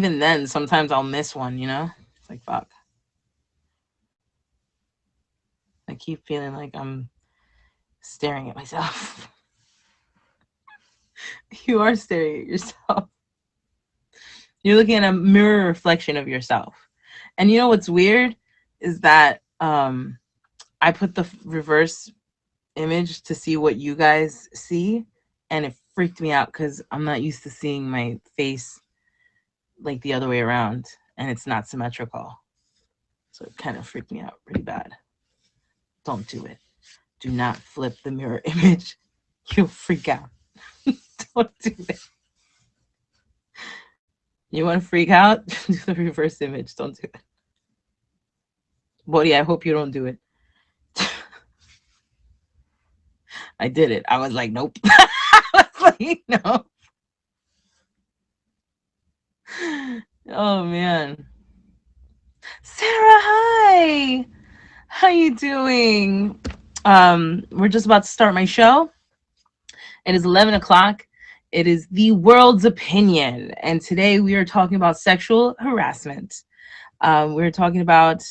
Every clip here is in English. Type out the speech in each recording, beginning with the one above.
even then, sometimes I'll miss one, you know? It's like, fuck. I keep feeling like I'm staring at myself. You are staring at yourself. You're looking at a mirror reflection of yourself. And you know what's weird is that I put the reverse image to see what you guys see, and it freaked me out because I'm not used to seeing my face like the other way around, and it's not symmetrical. So it kind of freaked me out pretty bad. Don't do it. Do not flip the mirror image. You'll freak out. Don't do it. You want to freak out? Do the reverse image. Don't do it. Bodhi, I hope you don't do it. I did it. I was like, nope. I was like, no. Oh man. Sarah, hi. How you doing? We're just about to start my show. It is 11 o'clock. It is the world's opinion. And today we are talking about sexual harassment. We're talking about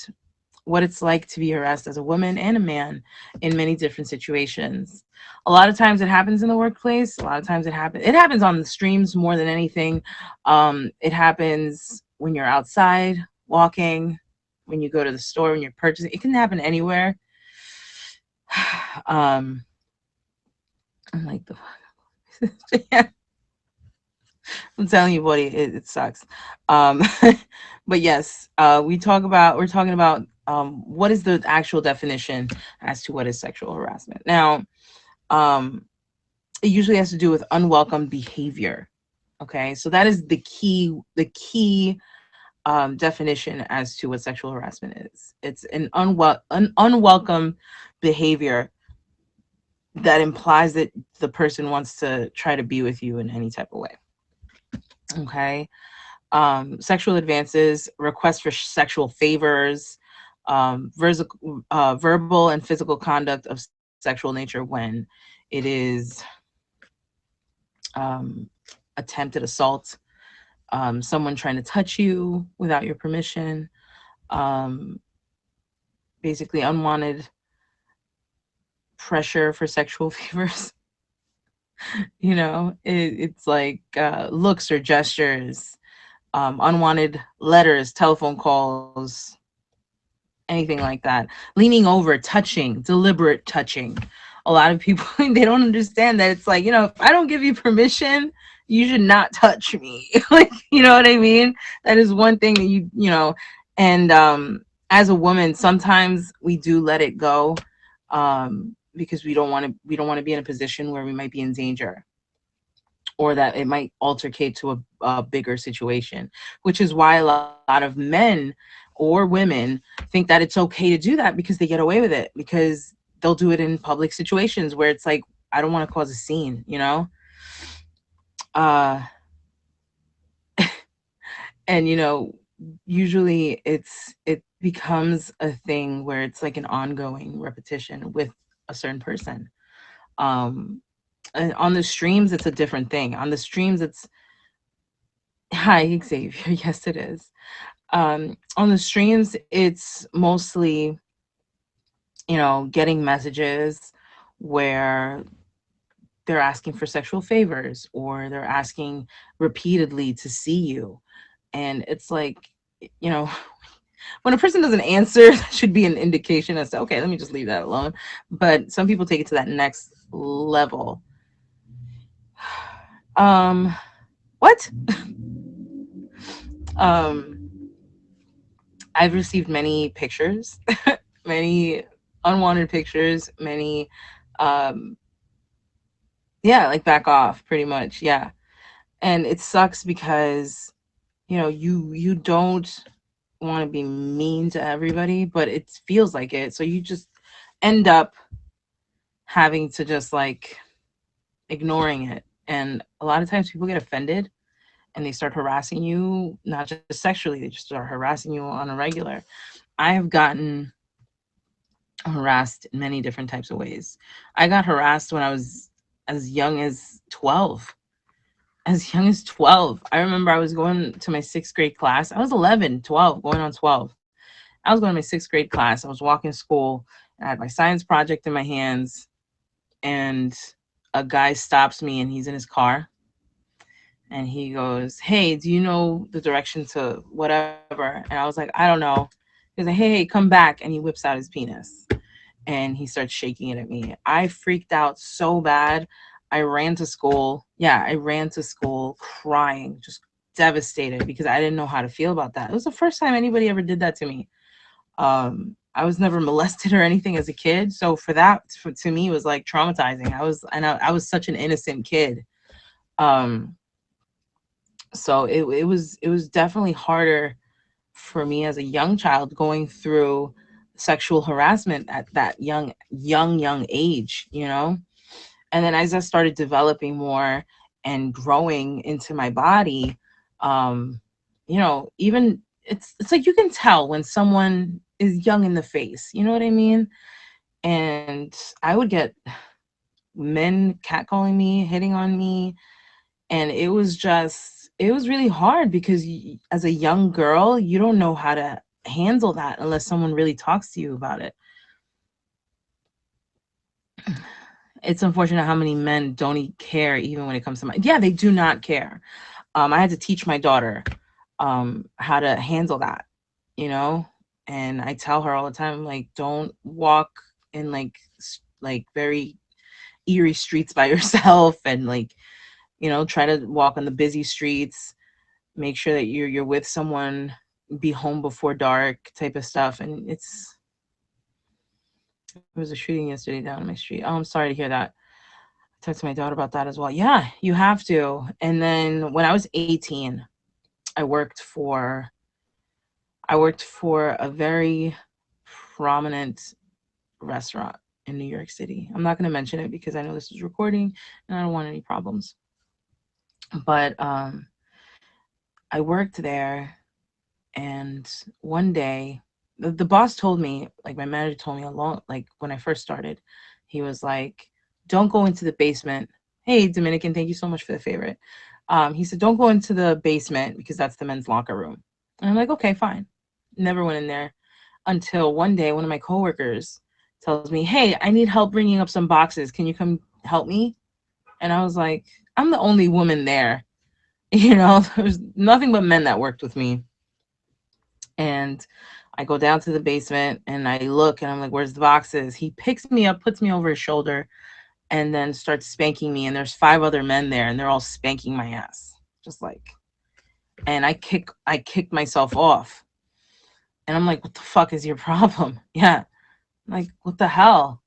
what it's like to be harassed as a woman and a man in many different situations. A lot of times it happens in the workplace. A lot of times it happens on the streams more than anything. It happens when you're outside walking, when you go to the store, when you're purchasing. It can happen anywhere. I'm like the yeah, I'm telling you, buddy, it sucks. Um, but yes, we're talking about what is the actual definition as to what is sexual harassment. Now, um, it usually has to do with unwelcome behavior. Okay, so that is the key definition as to what sexual harassment is. It's an unwelcome behavior that implies that the person wants to try to be with you in any type of way. Okay. Sexual advances, requests for sexual favors, verbal and physical conduct of sexual nature when it is um, attempted assault, someone trying to touch you without your permission, um, basically unwanted pressure for sexual favors. It's like looks or gestures, unwanted letters, telephone calls, anything like that. Leaning over, touching, deliberate touching. A lot of people they don't understand that it's like, if I don't give you permission, you should not touch me. Like, you know what I mean? That is one thing that and as a woman, sometimes we do let it go because we don't want to be in a position where we might be in danger or that it might altercate to a bigger situation, which is why a lot of men or women think that it's okay to do that because they get away with it because they'll do it in public situations where it's like, I don't want to cause a scene. Uh, and usually it becomes a thing where it's like an ongoing repetition with a certain person. Um, and on the streams, it's a different thing. On the streams, it's hi Xavier. Yes, it is. On the streams, it's mostly, getting messages where they're asking for sexual favors or they're asking repeatedly to see you. And it's like, you know, when a person doesn't answer, that should be an indication as to, okay, let me just leave that alone. But some people take it to that next level. What? um, I've received many pictures, many unwanted pictures, many, um, yeah, like back off pretty much. Yeah. And it sucks because, you don't want to be mean to everybody, but it feels like it. So you just end up having to just like ignoring it. And a lot of times people get offended and they start harassing you, not just sexually, they just start harassing you on a regular. I have gotten harassed in many different types of ways. I got harassed when I was as young as 12. as young as 12. I remember I was going to my sixth grade class. I was 11, 12, going on 12. I was going to my sixth grade class. I was walking to school and I had my science project in my hands. And a guy stops me and he's in his car and he goes, "Hey, do you know the direction to whatever?" And I was like, "I don't know." He's like, "Hey, come back." And he whips out his penis and he starts shaking it at me. I freaked out so bad. I ran to school. Yeah, I ran to school crying, just devastated because I didn't know how to feel about that. It was the first time anybody ever did that to me. I was never molested or anything as a kid, so for that, to me, it was like traumatizing. I was such an innocent kid. Um, so it was definitely harder for me as a young child going through sexual harassment at that young age, you know. And then as I started developing more and growing into my body, um, even it's like you can tell when someone is young in the face, you know what I mean? And I would get men catcalling me, hitting on me, and it was really hard because as a young girl, you don't know how to handle that unless someone really talks to you about it. It's unfortunate how many men don't care even when it comes to my, yeah, they do not care. I had to teach my daughter how to handle that, you know. And I tell her all the time, like, don't walk in like very eerie streets by yourself, and like, try to walk on the busy streets. Make sure that you're with someone. Be home before dark, type of stuff. And there was a shooting yesterday down my street. Oh, I'm sorry to hear that. I talked to my daughter about that as well. Yeah, you have to. And then when I was 18, I worked for I worked for a very prominent restaurant in New York City. I'm not going to mention it because I know this is recording and I don't want any problems. But I worked there, and one day the boss told me, like my manager told me along, like when I first started, he was like, "Don't go into the basement." Hey, Dominican, thank you so much for the favorite. He said, "Don't go into the basement because that's the men's locker room." And I'm like, "Okay, fine." Never went in there until one day one of my coworkers tells me, "Hey, I need help bringing up some boxes. Can you come help me?" And I was like, I'm the only woman there. There's nothing but men that worked with me. And I go down to the basement and I look and I'm like, "Where's the boxes?" He picks me up, puts me over his shoulder, and then starts spanking me. And there's five other men there and they're all spanking my ass. Just like, and I kicked myself off. And I'm like, "What the fuck is your problem?" Yeah. Like, what the hell?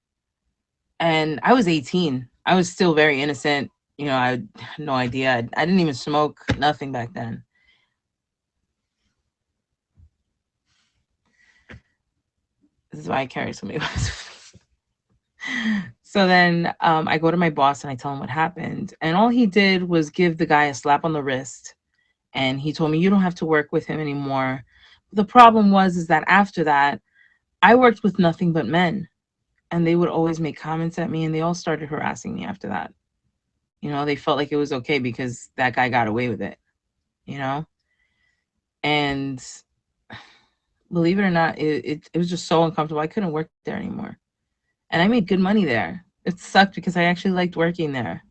And I was 18. I was still very innocent. I had no idea. I didn't even smoke, nothing back then. This is why I carry so many weapons. So then I go to my boss and I tell him what happened. And all he did was give the guy a slap on the wrist. And he told me, "You don't have to work with him anymore." The problem was is that after that, I worked with nothing but men. And they would always make comments at me and they all started harassing me after that. They felt like it was okay because that guy got away with it, you know? And believe it or not, it was just so uncomfortable. I couldn't work there anymore. And I made good money there. It sucked because I actually liked working there.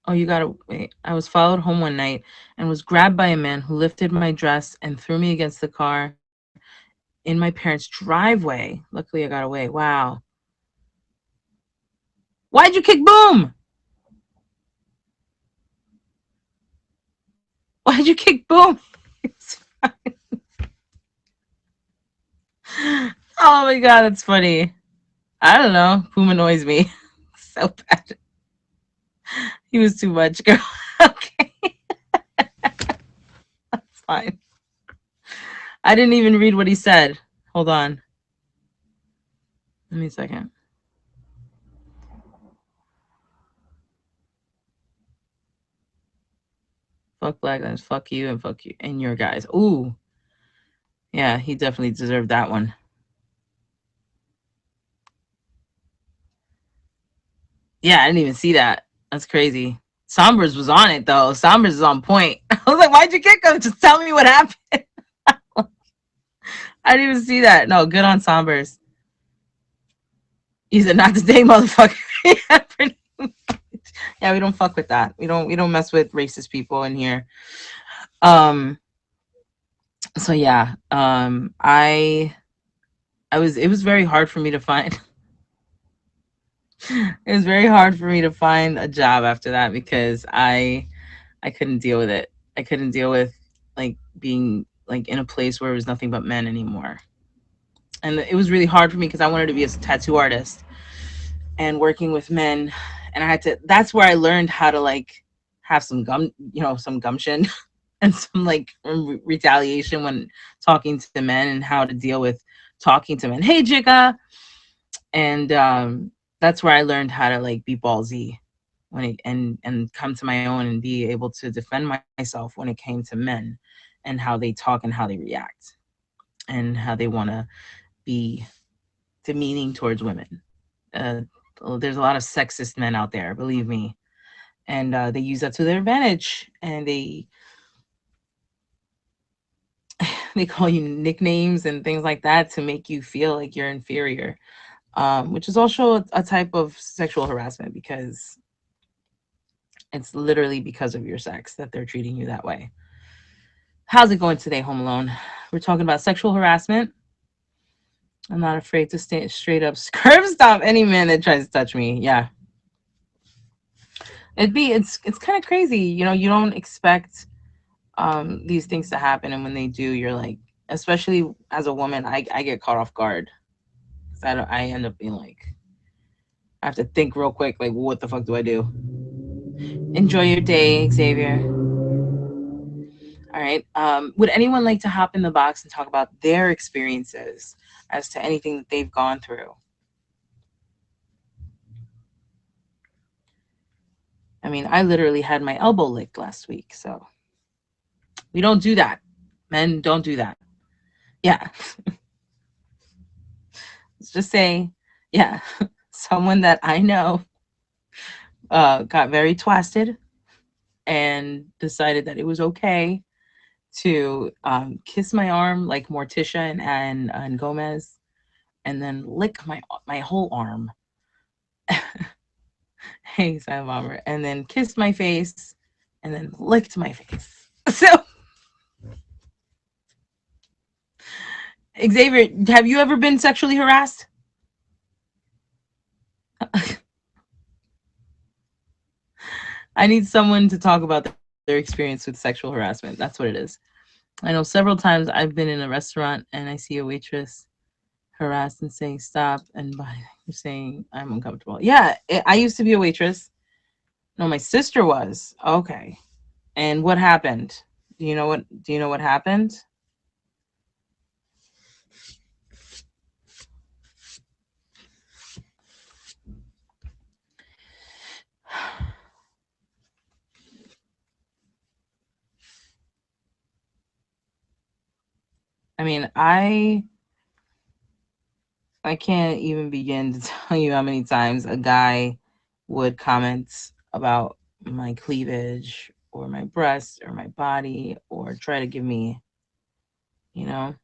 Oh, you gotta wait. I was followed home one night and was grabbed by a man who lifted my dress and threw me against the car in my parents' driveway. Luckily, I got away. Wow. Why'd you kick Boom? Why'd you kick Boom? Oh my god, that's funny. I don't know. Boom annoys me so bad. He was too much, girl. Okay, it's fine. I didn't even read what he said. Hold on. Give me a second. Fuck black lives. Fuck you and fuck you and your guys. Ooh. Yeah, he definitely deserved that one. Yeah, I didn't even see that. That's crazy. Sombers was on it though. Sombers is on point. I was like, why'd you kick him? Just tell me what happened. I didn't even see that. No, good on Sombers. He said, not today, motherfucker. Yeah, we don't fuck with that. We don't mess with racist people in here. Um so yeah. I was it was very hard for me to find it was very hard for me to find a job after that because I couldn't deal with it. I couldn't deal with like being like in a place where it was nothing but men anymore. And it was really hard for me because I wanted to be a tattoo artist and working with men, and I had to that's where I learned how to like have some some gumption and some like retaliation when talking to men and how to deal with talking to men. Hey, Jigga. And that's where I learned how to like be ballsy and come to my own and be able to defend myself when it came to men and how they talk and how they react and how they want to be demeaning towards women. Uh, there's a lot of sexist men out there, believe me, and they use that to their advantage, and they call you nicknames and things like that to make you feel like you're inferior, which is also a type of sexual harassment because it's literally because of your sex that they're treating you that way. How's it going today, Home Alone? We're talking about sexual harassment. I'm not afraid to stay straight up curb stomp any man that tries to touch me. Yeah. It's kind of crazy. You don't expect these things to happen, and when they do, you're like, especially as a woman, I get caught off guard. 'Cause I end up being like, I have to think real quick, like, what the fuck do I do? Enjoy your day, Xavier. All right. Would anyone like to hop in the box and talk about their experiences as to anything that they've gone through? I mean, I literally had my elbow licked last week, so we don't do that. Men don't do that. Yeah. Let's just say, yeah, someone that I know got very twisted and decided that it was okay to kiss my arm like Morticia and Gomez, and then lick my whole arm. Hey, Silent Bomber, and then kissed my face, and then licked my face. So, Xavier, have you ever been sexually harassed? I need someone to talk about their experience with sexual harassment. That's what it is. I know several times I've been in a restaurant and I see a waitress harassed and saying stop, and by saying I'm uncomfortable. Yeah, I used to be a waitress. No, my sister was. Okay. And what happened? Do you know what happened? I mean, I can't even begin to tell you how many times a guy would comment about my cleavage or my breasts or my body or try to give me, you know,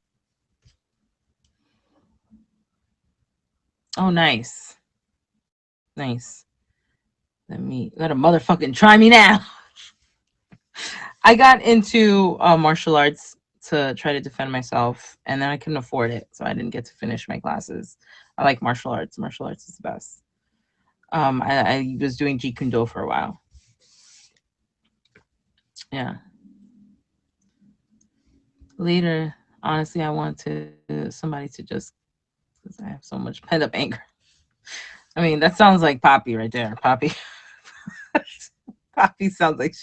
oh, nice. Nice. Let a motherfucking try me now. I got into martial arts to try to defend myself, and then I couldn't afford it, so I didn't get to finish my classes. I like martial arts. Martial arts is the best. I was doing Jeet Kune Do for a while. Yeah. Later, honestly, I want somebody to just, because I have so much pent up anger. I mean, that sounds like Poppy right there. Poppy. Poppy sounds like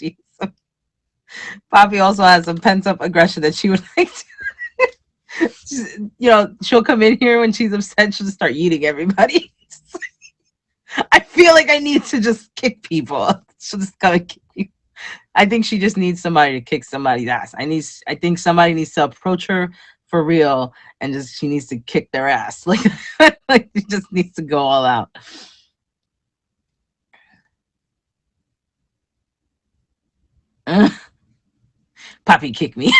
Poppy also has some pent up aggression that she would like to. She'll come in here when she's upset. She'll just start eating everybody. I feel like I need to just kick people. She'll just come and kick you. I think she just needs somebody to kick somebody's ass. I think somebody needs to approach her for real and just she needs to kick their ass. Like she just needs to go all out. Poppy kicked me.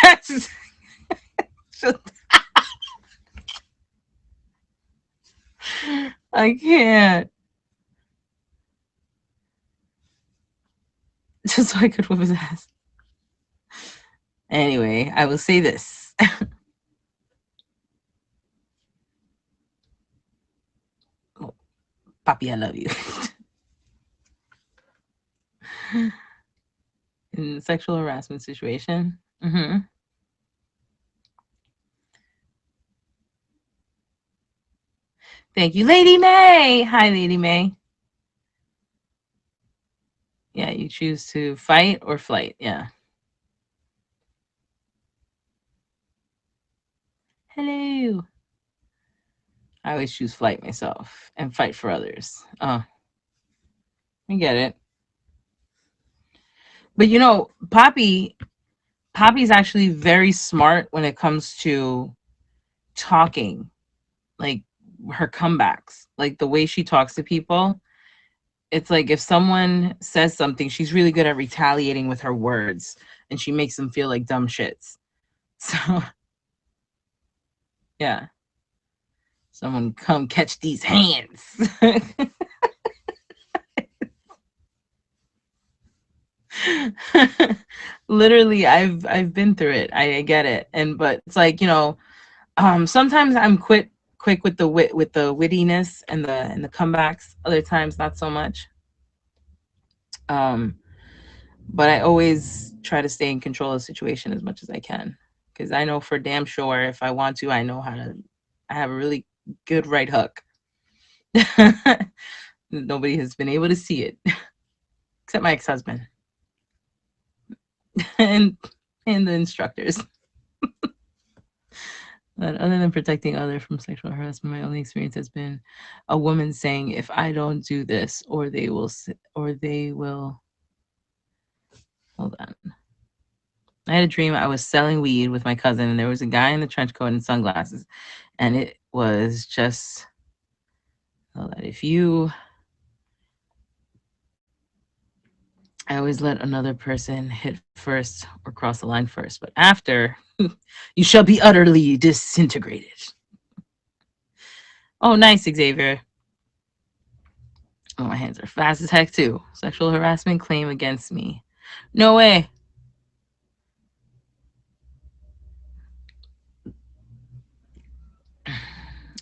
I can't. Just so I could whip his ass. Anyway, I will say this. Oh, Poppy, I love you. In sexual harassment situation. Thank you, Lady May. Hi, Lady May. Yeah, you choose to fight or flight. Yeah. Hello. I always choose flight myself and fight for others. Oh, I get it. But Poppy's actually very smart when it comes to talking, like her comebacks, like the way she talks to people. It's like if someone says something, she's really good at retaliating with her words, and she makes them feel like dumb shits. So, yeah, someone come catch these hands. Literally, I've been through it. I get it. And but it's like, sometimes I'm quick with the wittiness and the comebacks. Other times not so much. Um but I always try to stay in control of the situation as much as I can, because I know for damn sure if I want to, I know how to. I have a really good right hook. Nobody has been able to see it except my ex-husband and the instructors. But other than protecting others from sexual harassment, my only experience has been a woman saying, "If I don't do this, or they will." Hold on. I had a dream I was selling weed with my cousin, and there was a guy in the trench coat and sunglasses, and it was just that if you, I always let another person hit first or cross the line first, but after, you shall be utterly disintegrated. Oh, nice, Xavier. Oh, my hands are fast as heck too. Sexual harassment claim against me. No way.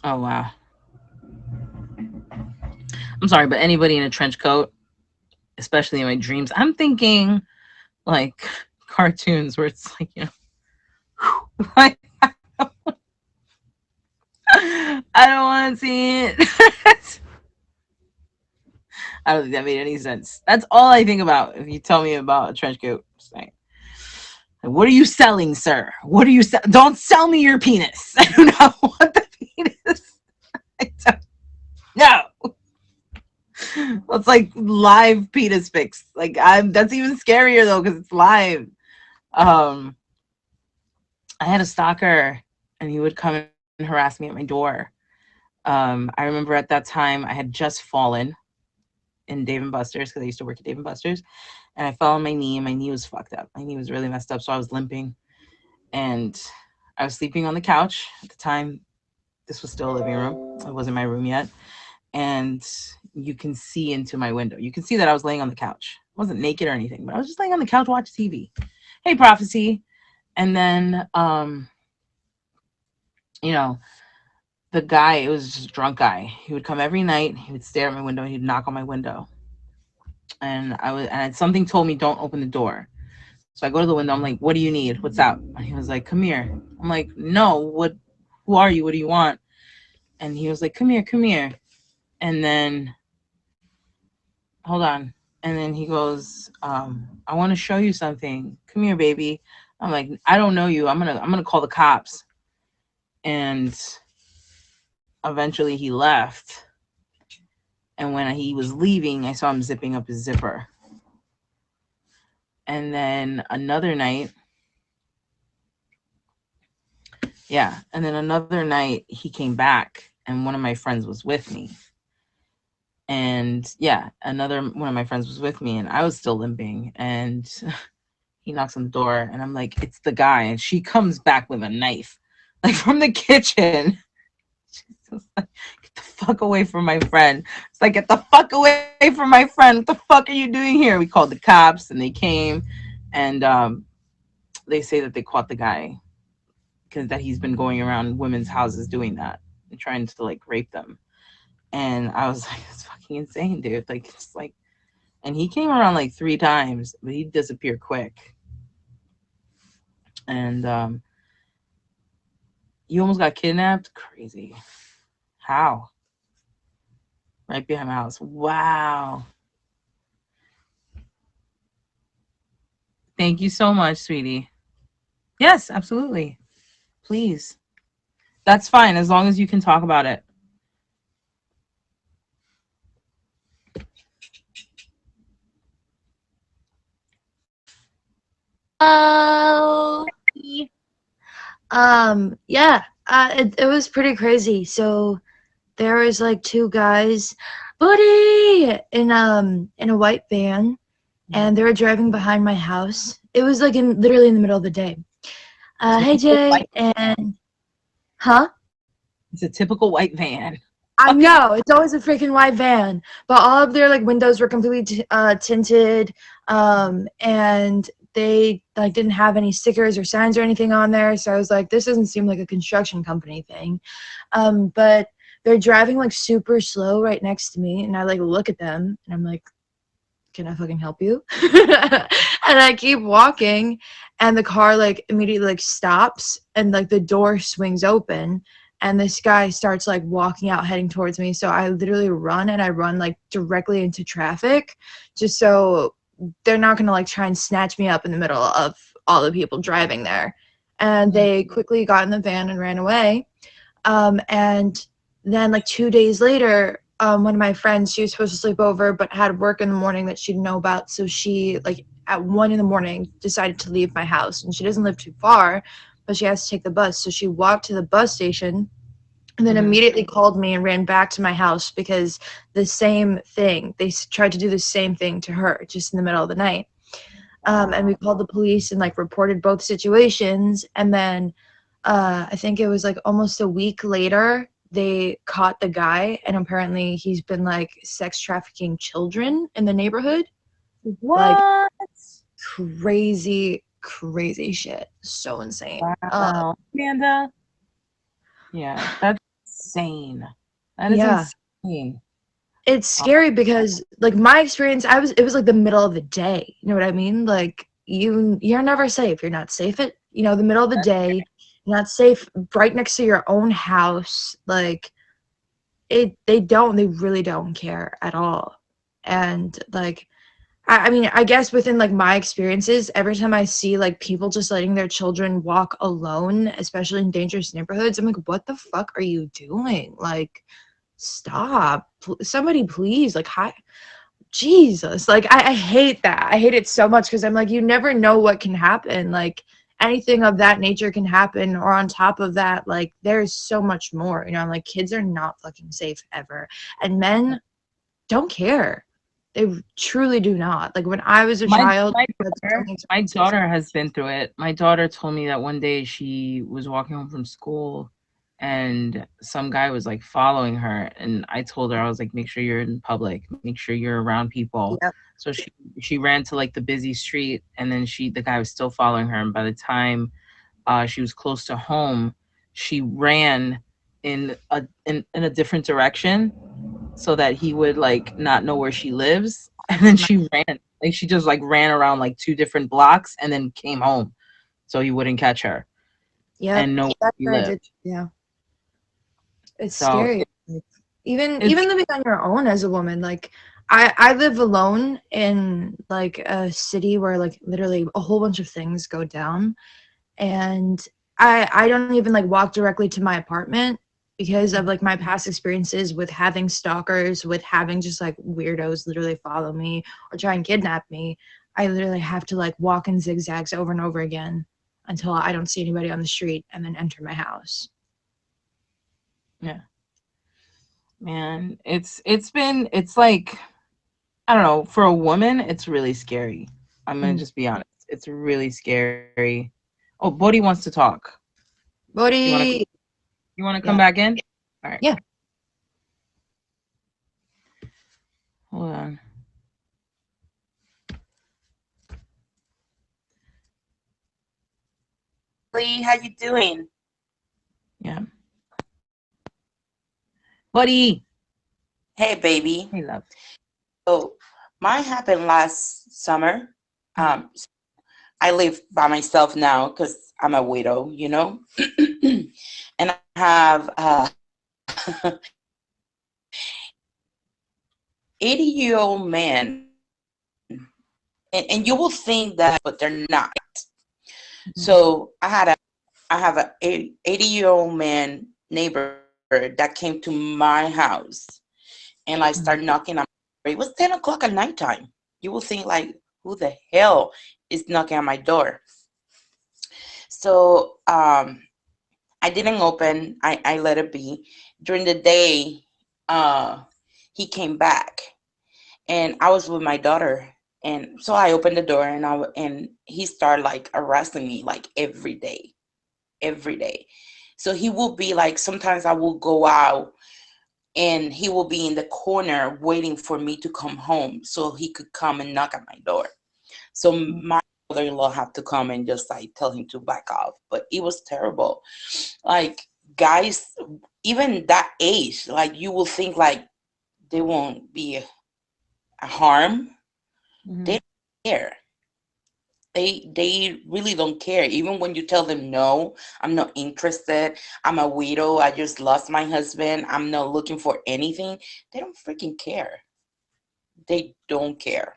Oh wow. I'm sorry, but anybody in a trench coat, especially in my dreams, I'm thinking like cartoons where it's like, like I don't want to see it. I don't think that made any sense. That's all I think about if you tell me about a trench coat. Like, what are you selling, sir? What are you Don't sell me your penis. I do not want the penis. I don't. No. It's like live penis pics. Like that's even scarier though because it's live. Um, I had a stalker, and he would come and harass me at my door. I remember at that time I had just fallen in Dave and Buster's because I used to work at Dave and Buster's, and I fell on my knee, and my knee was fucked up. My knee was really messed up, so I was limping, and I was sleeping on the couch at the time. This was still a living room. It wasn't my room yet, and you can see into my window. You can see that I was laying on the couch. I wasn't naked or anything, but I was just laying on the couch watching TV. Hey, Prophecy. And then, you know, the guy, it was just a drunk guy. He would come every night. He would stare at my window. He'd knock on my window. And something told me, don't open the door. So I go to the window. I'm like, what do you need? What's up? And he was like, come here. I'm like, no, who are you? What do you want? And he was like, come here, come here. And then, hold on. And then he goes, I want to show you something. Come here, baby. I'm like, I don't know you. I'm gonna call the cops. And eventually he left. And when he was leaving, I saw him zipping up his zipper. And then another night, he came back, and one of my friends was with me. And another one of my friends was with me, and I was still limping. And He knocks on the door, and I'm like, it's the guy. And she comes back with a knife, like from the kitchen. She's just like, get the fuck away from my friend. It's like, get the fuck away from my friend. What the fuck are you doing here? We called the cops, and they came, and they say that they caught the guy because that he's been going around women's houses doing that and trying to like rape them. And I was like, it's fucking insane, dude. Like, it's like, and he came around like 3 times, but he disappeared quick. And you almost got kidnapped? Crazy. How? Right behind my house. Wow. Thank you so much, sweetie. Yes, absolutely. Please. That's fine as long as you can talk about it. Oh, yeah, it was pretty crazy. So there was like two guys, buddy, in a white van, and they were driving behind my house. It was like literally in the middle of the day. Hey Typical Jay, white. and huh? It's a typical white van. I Fucking know it's always a freaking white van, but all of their like windows were completely tinted, and they like didn't have any stickers or signs or anything on there. So I was like, this doesn't seem like a construction company thing. But they're driving like super slow right next to me, and I like look at them, and I'm like, can I fucking help you? And I keep walking, and the car like immediately like stops, and like the door swings open, and this guy starts like walking out heading towards me. So I literally run, and I run like directly into traffic, just so they're not gonna like try and snatch me up in the middle of all the people driving there. And they quickly got in the van and ran away. And then like 2 days later, one of my friends, she was supposed to sleep over but had work in the morning that she didn't know about. So she like at 1 in the morning decided to leave my house, and she doesn't live too far, but she has to take the bus. So she walked to the bus station and then immediately called me and ran back to my house because the same thing, they tried to do the same thing to her just in the middle of the night. And we called the police and like reported both situations. And then I think it was like almost a week later, they caught the guy, and apparently he's been like sex trafficking children in the neighborhood. Like what? crazy, crazy shit. So insane. Wow. Amanda? Yeah, that's insane. That is Yeah. insane. It's Oh, scary because like my experience, it was like the middle of the day. You know what I mean? Like you're never safe. You're not safe at, the middle of the day. You're not safe right next to your own house. Like they really don't care at all. And like I mean, I guess within like my experiences, every time I see like people just letting their children walk alone, especially in dangerous neighborhoods, I'm like, what the fuck are you doing? Like, stop. Somebody please, like, hi. Jesus. Like, I hate that. I hate it so much because I'm like, you never know what can happen. Like, anything of that nature can happen. Or on top of that, like, there's so much more. Like, kids are not fucking safe ever. And men don't care. They truly do not. Like when I was a my child, my that's the daughter, only my experiences. daughter has been through it. My daughter told me that one day she was walking home from school and some guy was like following her, and I told her, I was like, make sure you're in public, make sure you're around people. Yep. So she ran to like the busy street, and then the guy was still following her, and by the time she was close to home, she ran in a different direction so that he would like not know where she lives. And then she ran, like she just like ran around like 2 different blocks and then came home so he wouldn't catch her Yep. and know where That's she what I lived. did. Yeah. It's So scary. it's Even living on your own as a woman, like I live alone in like a city where like literally a whole bunch of things go down, and I don't even like walk directly to my apartment because of like my past experiences with having stalkers, with having just like weirdos literally follow me or try and kidnap me. I literally have to like walk in zigzags over and over again until I don't see anybody on the street and then enter my house. yeah, man, it's like, I don't know, for a woman it's really scary. I'm gonna Mm. just be honest. it's really scary. Oh, Bodhi wants to talk. You want to Bodhi. you want to come Yeah. back in? All right. Yeah. Hold on. Lee, how you doing? Yeah. Buddy. Hey, baby. Hey, love. So mine happened last summer. Mm. Um, I live by myself now because I'm a widow, and I have 80-year-old man, and you will think that, but they're not. Mhm. So I have a 80-year-old man neighbor that came to my house, and like started Mhm. knocking on my door. It was 10 o'clock at nighttime. You will think like, who the hell is knocking on my door? So I didn't open. I let it be. During the day, uh, he came back, and I was with my daughter, and so I opened the door, and and he started like harassing me like every day. So he will be like, sometimes I will go out, and he will be in the corner waiting for me to come home so he could come and knock at my door. So my mother-in-law had to come and just like tell him to back off. But it was terrible. Like guys, even that age, like you will think like they won't be a harm. They Mhm. don't care. They really don't care. Even when you tell them no, I'm not interested. I'm a widow. I just lost my husband. I'm not looking for anything. They don't freaking care. They don't care.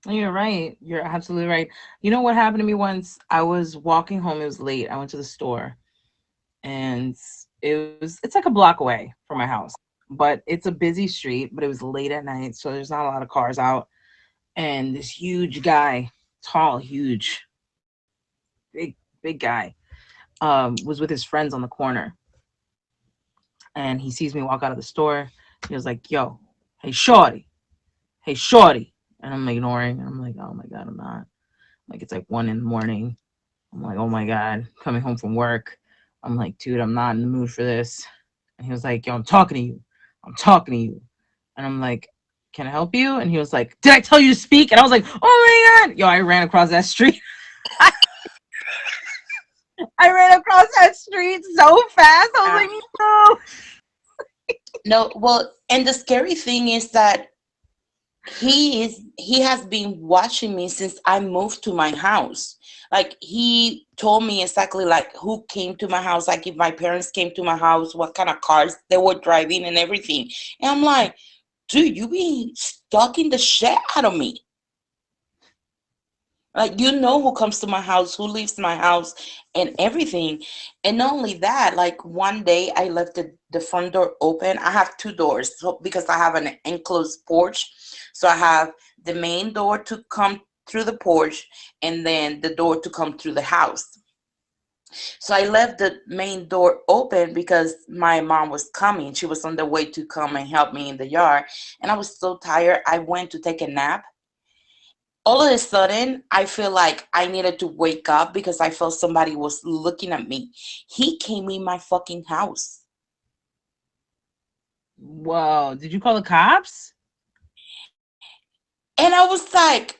You're right. You're absolutely right. You know what happened to me once? I was walking home. It was late. I went to the store, and it's like a block away from my house, but it's a busy street. But it was late at night, so there's not a lot of cars out. And this huge guy, tall, huge, big guy, was with his friends on the corner, and he sees me walk out of the store. He was like, "Yo, hey shorty, hey shorty," and I'm ignoring. And I'm like, "Oh my god, I'm not." Like it's like 1 in the morning. I'm like, "Oh my god," coming home from work. I'm like, "Dude, I'm not in the mood for this." And he was like, "Yo, I'm talking to you. I'm talking to you." And I'm like, "Can I help you?" And he was like, "Did I tell you to speak?" And I was like, "Oh my god!" Yo, I ran across that street. I ran across that street so fast. I was Uh, like, "No." no, well, and the scary thing is that he has been watching me since I moved to my house. Like he told me exactly like who came to my house, like if my parents came to my house, what kind of cars they were driving and everything. And I'm like, dude, you be stalking the shit out of me. Like you know who comes to my house, who leaves my house, and everything. And not only that, like one day I left the front door open. I have two doors, so because I have an enclosed porch. So I have the main door to come through the porch and then the door to come through the house. So I left the main door open because my mom was coming. She was on the way to come and help me in the yard. And I was so tired. I went to take a nap. All of a sudden, I feel like I needed to wake up because I felt somebody was looking at me. He came in my fucking house. Whoa! Did you call the cops? And I was like,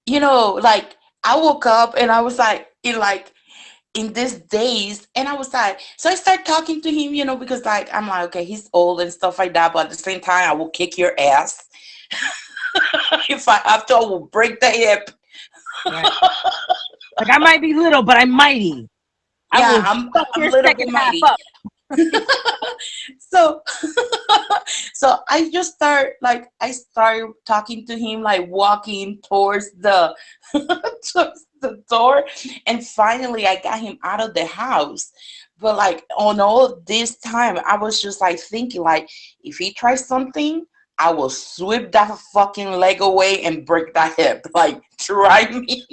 like I woke up and I was like, in these days, and I was like, so I started talking to him, because like I'm like, okay, he's old and stuff like that, but at the same time, I will kick your ass. If I have to, I will break the hip. Right. Like I might be little, but I'm mighty. I Yeah, will I'm fuck I'm your a little bit second half mighty. up. So so I just start like I started talking to him, like walking towards the towards the door, and finally I got him out of the house. But like on all this time I was just like thinking like, if he tries something, I will sweep that fucking leg away and break that hip. Like try me.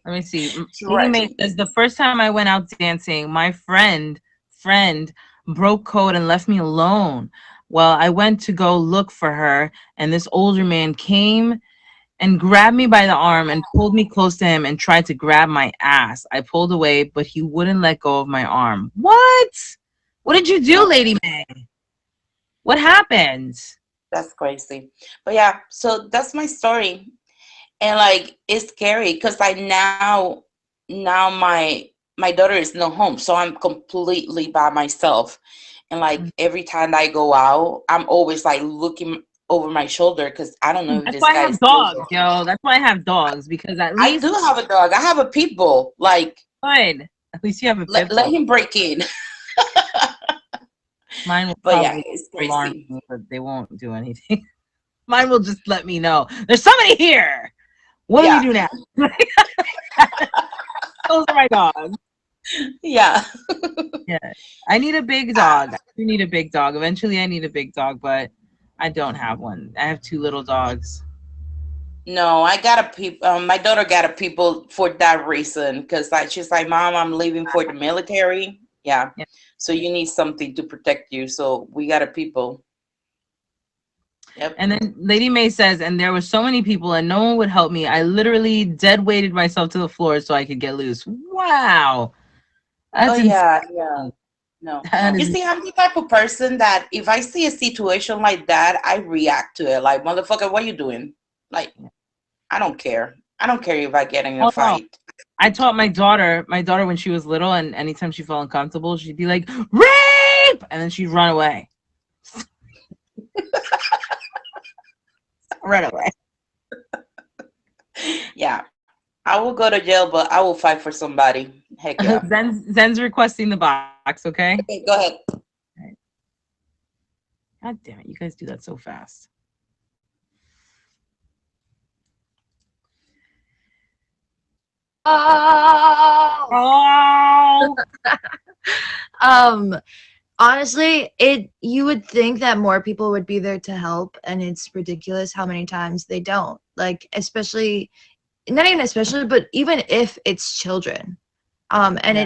Let me see. Try Eating May me. says the first time I went out dancing, my friend broke code and left me alone. Well, I went to go look for her, and this older man came and grabbed me by the arm and pulled me close to him and tried to grab my ass. I pulled away, but he wouldn't let go of my arm. What? What did you do, Yeah, Lady May? What happened? that's crazy. But yeah, so that's my story. And like it's scary because like now my daughter is no home, so I'm completely by myself. And like every time I go out, I'm always like looking over my shoulder because I don't know if That's this why I guy is have still dogs, there. yo. That's why I have dogs because at I least do have a dog. I have a pit bull. Like good. At least you have a pit let bull. him break in. Mine will But yeah, probably it's alarm crazy. me, but they won't do anything. Mine will just let me know there's somebody here. What do we Yeah, do now? Those are my dogs. yeah. Yeah, I need a big Uh, dog. I do need a big dog. Eventually, I need a big dog, but I don't have one. I have two little dogs. no, I got a peep. My daughter got a people for that reason because like she's like, Mom, I'm leaving for the military. Yeah, Yeah. so you need something to protect you. So we got a people. Yep. And then Lady May says, and there were so many people, and no one would help me. I literally dead weighted myself to the floor so I could get loose. Wow, Oh that's insane. yeah, yeah. No, That you is see, I'm the type of person that if I see a situation like that, I react to it. Like, motherfucker, what you doing? Like, I don't care. I don't care if I get in a oh no. fight. I taught my daughter when she was little, and anytime she felt uncomfortable, she'd be like, "Rape!" and then she'd run away. Run away. Yeah, I will go to jail, but I will fight for somebody. Heck yeah. Zen's requesting the box, okay? Okay, go ahead. God damn it, you guys do that so fast. Oh. Oh, Um, honestly, it you would think that more people would be there to help, and it's ridiculous how many times they don't. Like, especially not even especially, but even if it's children. And yeah.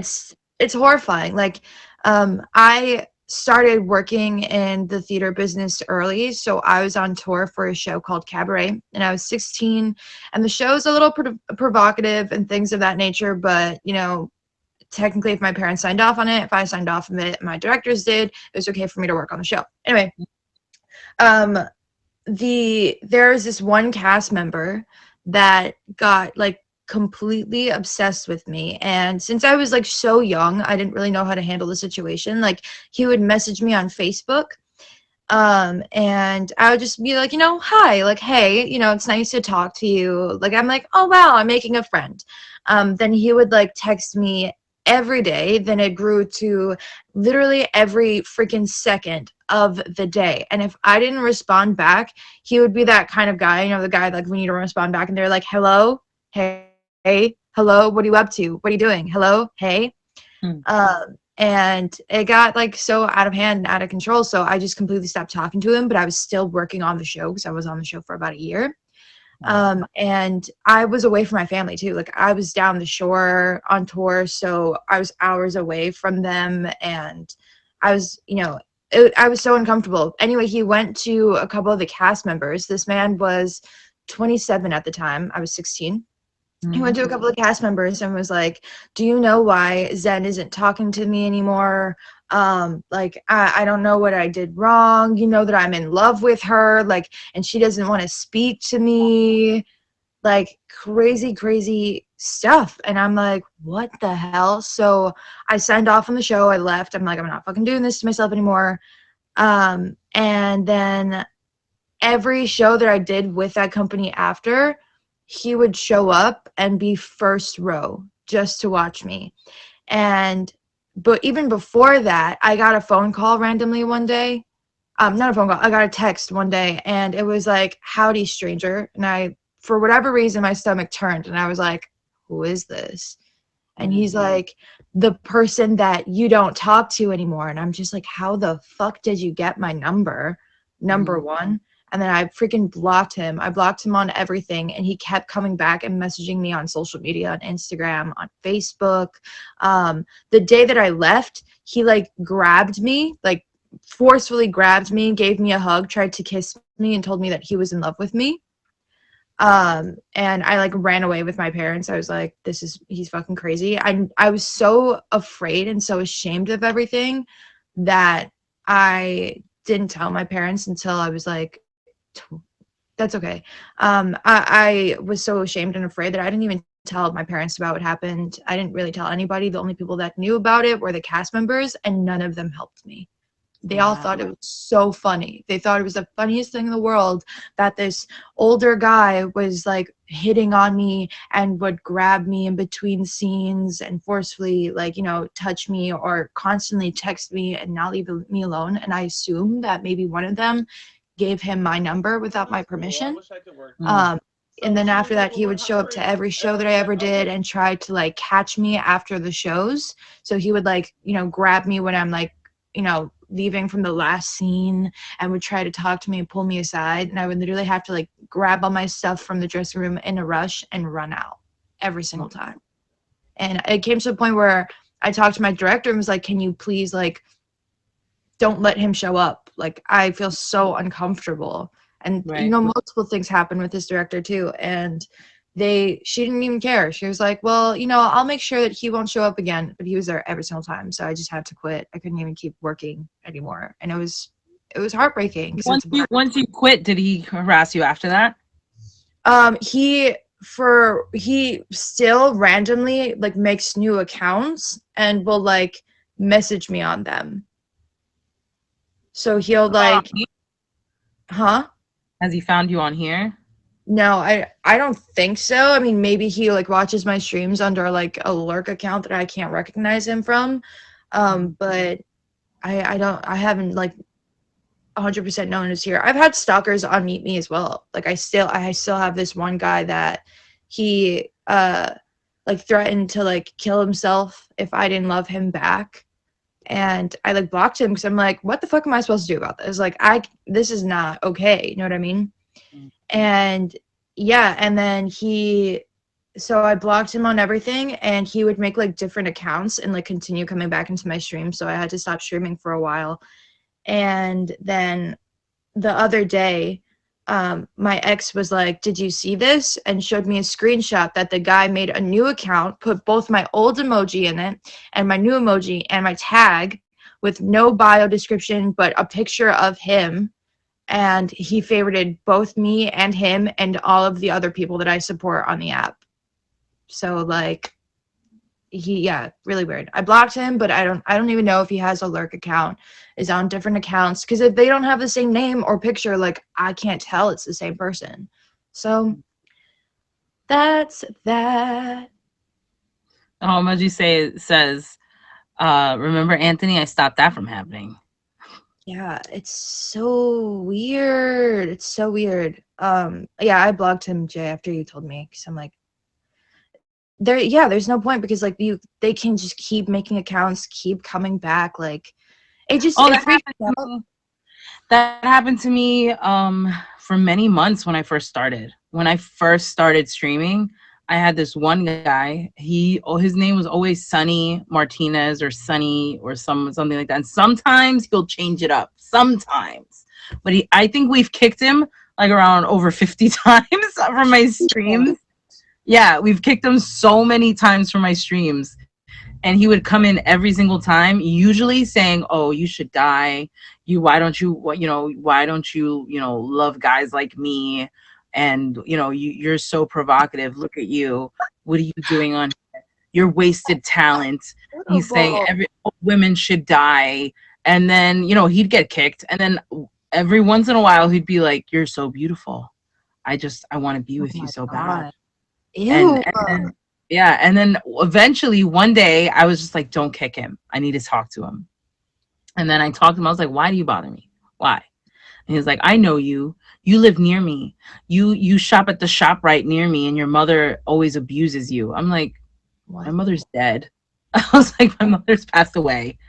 it's horrifying. Like, I started working in the theater business early, so I was on tour for a show called Cabaret, and I was 16, and the show's a little provocative and things of that nature, but technically, if my parents signed off on it, if I signed off on it, my directors did, it was okay for me to work on the show. Anyway, um, there's this one cast member that got like completely obsessed with me, and since I was like so young, I didn't really know how to handle the situation. Like, he would message me on Facebook, and I would just be like, hi, like, hey, it's nice to talk to you. Like, I'm like, oh wow, I'm making a friend. Then he would like text me every day. Then it grew to literally every freaking second of the day. And if I didn't respond back, he would be that kind of guy, the guy like when you don't respond back and they're like, hello, hey, hello, what are you up to? What are you doing? Hello, hey. Hmm. And it got like so out of hand and out of control. So I just completely stopped talking to him, but I was still working on the show because I was on the show for about a year. And I was away from my family too. Like, I was down the shore on tour, so I was hours away from them, and I was, I was so uncomfortable. Anyway, he went to a couple of the cast members. This man was 27 at the time. I was 16. He went to a couple of cast members and was like, do you know why Zen isn't talking to me anymore? Like, I don't know what I did wrong. You know that I'm in love with her, like, and she doesn't want to speak to me, like, crazy, crazy stuff. And I'm like, what the hell? So I signed off on the show. I left. I'm like, I'm not fucking doing this to myself anymore. And then every show that I did with that company after, he would show up and be first row just to watch me. But even before that, I got a phone call randomly one day. Not a phone call, I got a text one day, and it was like, howdy, stranger. And for whatever reason, my stomach turned, and I was like, who is this? And he's like, the person that you don't talk to anymore. And I'm just like, how the fuck did you get my number? Number one. And then I freaking blocked him. I blocked him on everything, and he kept coming back and messaging me on social media, on Instagram, on Facebook. The day that I left, he like grabbed me, like forcefully grabbed me, gave me a hug, tried to kiss me, and told me that he was in love with me. And I like ran away with my parents. I was like, he's fucking crazy. I was so afraid and so ashamed of everything that I didn't tell my parents until I was like, that's okay. I was so ashamed and afraid that I didn't even tell my parents about what happened. I didn't really tell anybody. The only people that knew about it were the cast members, and none of them helped me. They all thought it was so funny. They thought it was the funniest thing in the world that this older guy was like hitting on me and would grab me in between scenes and forcefully, like, touch me or constantly text me and not leave me alone. And I assumed that maybe one of them gave him my number without my permission. And then after that, he would show up to every show that I ever did and try to like catch me after the shows. So he would like, grab me when I'm like, leaving from the last scene and would try to talk to me and pull me aside. And I would literally have to like grab all my stuff from the dressing room in a rush and run out every single time. And it came to a point where I talked to my director and was like, can you please like, don't let him show up. Like, I feel so uncomfortable. And, multiple things happened with this director too. And she didn't even care. She was like, well, I'll make sure that he won't show up again. But he was there every single time. So I just had to quit. I couldn't even keep working anymore. And it was heartbreaking. Once you quit, did he harass you after that? He still randomly like makes new accounts and will like message me on them. So he'll like, huh? Has he found you on here? No, I don't think so. I mean, maybe he like watches my streams under like a lurk account that I can't recognize him from. But I haven't like 100% known is here. I've had stalkers unmute me as well. Like I still have this one guy that he like threatened to like kill himself if I didn't love him back. And I like blocked him because I'm like, what the fuck am I supposed to do about this? Like this is not okay. You know what I mean? And yeah, and then so I blocked him on everything, and he would make like different accounts and like continue coming back into my stream. So I had to stop streaming for a while. And then the other day, my ex was like, did you see this? And showed me a screenshot that the guy made a new account, put both my old emoji in it and my new emoji and my tag with no bio description, but a picture of him. And he favorited both me and him and all of the other people that I support on the app. So like really weird. I blocked him, but I don't even know if he has a lurk account, is on different accounts, because if they don't have the same name or picture, like I can't tell it's the same person. So that's that. How much you says, remember Anthony? I stopped that from happening. Yeah, it's so weird. It's so weird. Yeah, I blocked him, Jay, after you told me, because I'm like, there's no point, because like they can just keep making accounts, keep coming back. Like it just that happened to me for many months when I first started. When I first started streaming, I had this one guy. His name was always Sunny Martinez or Sunny or something like that. And sometimes he'll change it up. Sometimes, but I think we've kicked him like around over 50 times from my streams. Yeah, we've kicked him so many times from my streams, and he would come in every single time, usually saying, "Oh, you should die. Why don't you love guys like me? And you're so provocative. Look at you. What are you doing on here? You're wasted talent." He's saying women should die, and then he'd get kicked, and then every once in a while he'd be like, "You're so beautiful. I want to be with you so bad." Ew. And then eventually one day I was just like, don't kick him. I need to talk to him. And then I talked to him. I was like, why do you bother me? Why? And he was like, I know you. You live near me. You shop at the shop right near me, and your mother always abuses you. I'm like, my mother's dead. I was like, my mother's passed away.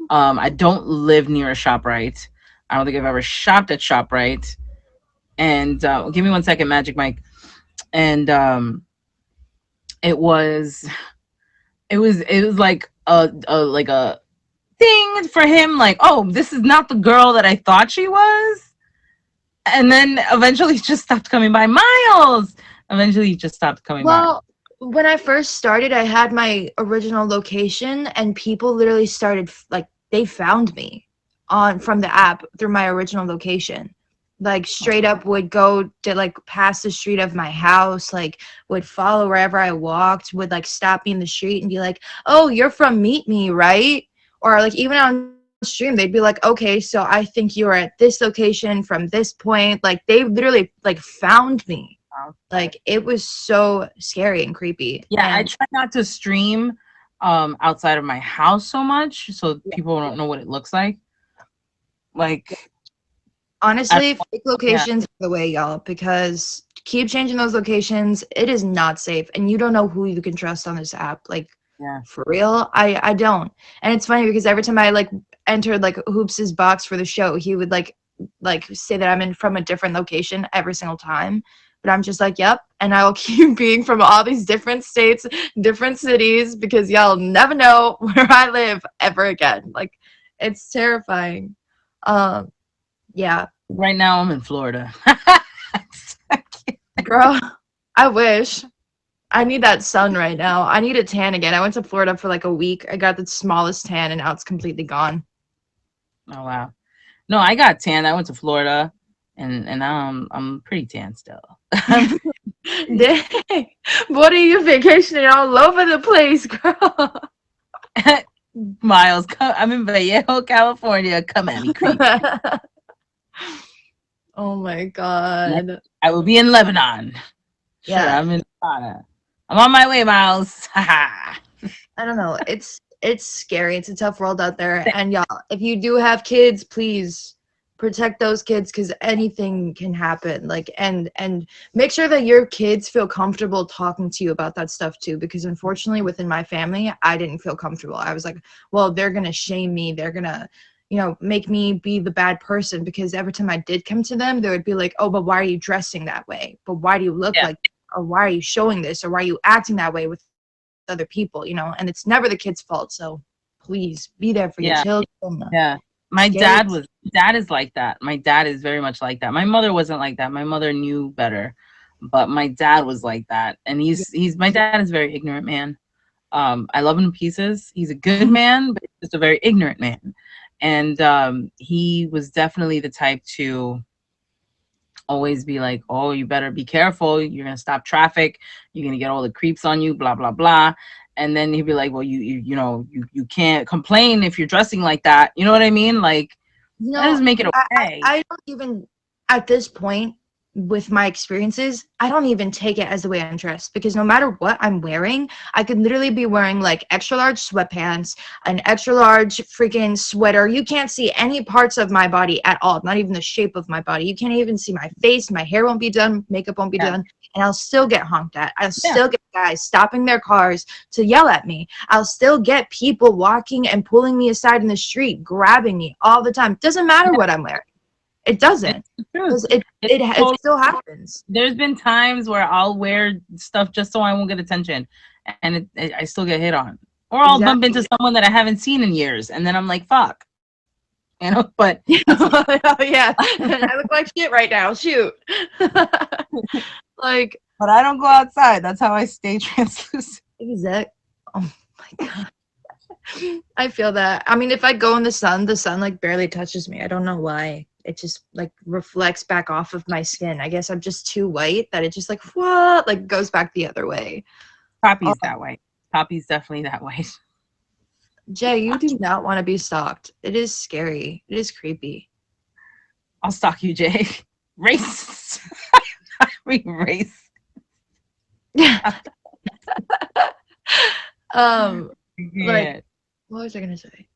I don't live near a ShopRite. I don't think I've ever shopped at ShopRite. And give me 1 second, Magic Mike. And it was like a thing for him, like, oh, this is not the girl that I thought she was. And then eventually he just stopped coming by. Miles! Eventually he just stopped coming by. Well, when I first started, I had my original location, and people literally started like they found me on from the app through my original location. Like straight up would go to like past the street of my house, like would follow wherever I walked, would like stop me in the street and be like, "Oh, you're from Meet Me, right?" Or like even on stream, they'd be like, "Okay, so I think you are at this location from this point." Like they literally like found me. Like it was so scary and creepy. Yeah, I And try not to stream outside of my house so much so people don't know what it looks like. Like honestly, fake yeah, locations are the way, y'all, because keep changing those locations. It is not safe, and you don't know who you can trust on this app. Like yeah. for real, I don't. And it's funny because every time I like entered like Hoops's box for the show, he would like say that I'm in from a different location every single time. But I'm just like, yep, and I will keep being from all these different states, different cities, because y'all never know where I live ever again. Like, it's terrifying. Um, yeah, Right now I'm in Florida. girl, I wish. I need that sun right now. I need a tan again. I went to Florida for like a week. I got the smallest tan, and now it's completely gone. Oh wow. No, I got tan. I went to Florida and now I'm pretty tan still. Dang, what are you vacationing all over the place, girl? Miles, I'm in Vallejo, California. Come at me, creep. Oh my god. I will be in Lebanon. Sure, Yeah. I'm in Ghana. I'm on my way, Miles. I don't know. It's scary. It's a tough world out there. And y'all, if you do have kids, please protect those kids because anything can happen. Like and make sure that your kids feel comfortable talking to you about that stuff too. Because unfortunately, within my family, I didn't feel comfortable. I was like, well, they're gonna shame me. They're gonna, make me be the bad person because every time I did come to them, they would be like, oh, but why are you dressing that way? But why do you look Yeah. like, or why are you showing this? Or why are you acting that way with other people, and it's never the kid's fault. So please be there for your Yeah. children. Yeah. My Scary. dad is like that. My dad is very much like that. My mother wasn't like that. My mother knew better, but my dad was like that. And he's my dad is a very ignorant man. I love him to pieces. He's a good man, but he's just a very ignorant man. And he was definitely the type to always be like, oh, you better be careful. You're gonna stop traffic. You're gonna get all the creeps on you. Blah blah blah. And then he'd be like, well, you can't complain if you're dressing like that. You know what I mean? Like that doesn't make it okay. I don't even, at this point, with my experiences, I don't even take it as the way I'm dressed because no matter what I'm wearing, I could literally be wearing like extra large sweatpants, an extra large freaking sweater. You can't see any parts of my body at all, not even the shape of my body. You can't even see my face. My hair won't be done, makeup won't be Yeah. done, and I'll still get honked at. I'll Yeah. still get guys stopping their cars to yell at me. I'll still get people walking and pulling me aside in the street, grabbing me all the time. Doesn't matter what I'm wearing. It doesn't. Truth. It still happens. There's been times where I'll wear stuff just so I won't get attention, and I still get hit on, or I'll bump into someone that I haven't seen in years, and then I'm like, fuck, But oh yeah, I look like shit right now. Shoot, like. But I don't go outside. That's how I stay translucent. Exact. Oh my god. I feel that. I mean, if I go in the sun like barely touches me. I don't know why. It just like reflects back off of my skin. I guess I'm just too white that it just like what like goes back the other way. Poppy's that way. Poppy's definitely that way. Jay, you do not want to be stalked. It is scary. It is creepy. I'll stalk you, Jay. Racist. Race. Like, what was I gonna say?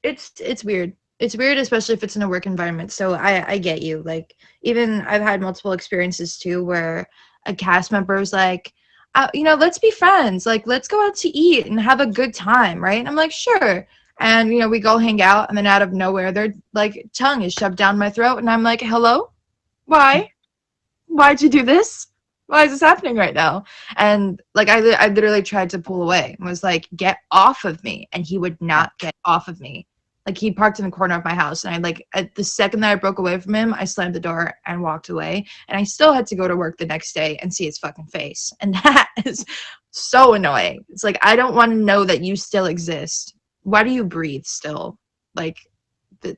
It's weird. It's weird, especially if it's in a work environment. So I get you. Like, even I've had multiple experiences too where a cast member was like, let's be friends. Like, let's go out to eat and have a good time, right? And I'm like, sure. And we go hang out, and then out of nowhere, their like tongue is shoved down my throat, and I'm like, hello, why? Why'd you do this? Why is this happening right now? And like I literally tried to pull away and was like, get off of me, and he would not get off of me. Like, he parked in the corner of my house, and I, like, at the second that I broke away from him, I slammed the door and walked away. And I still had to go to work the next day and see his fucking face. And that is so annoying. It's like, I don't want to know that you still exist. Why do you breathe still? Like,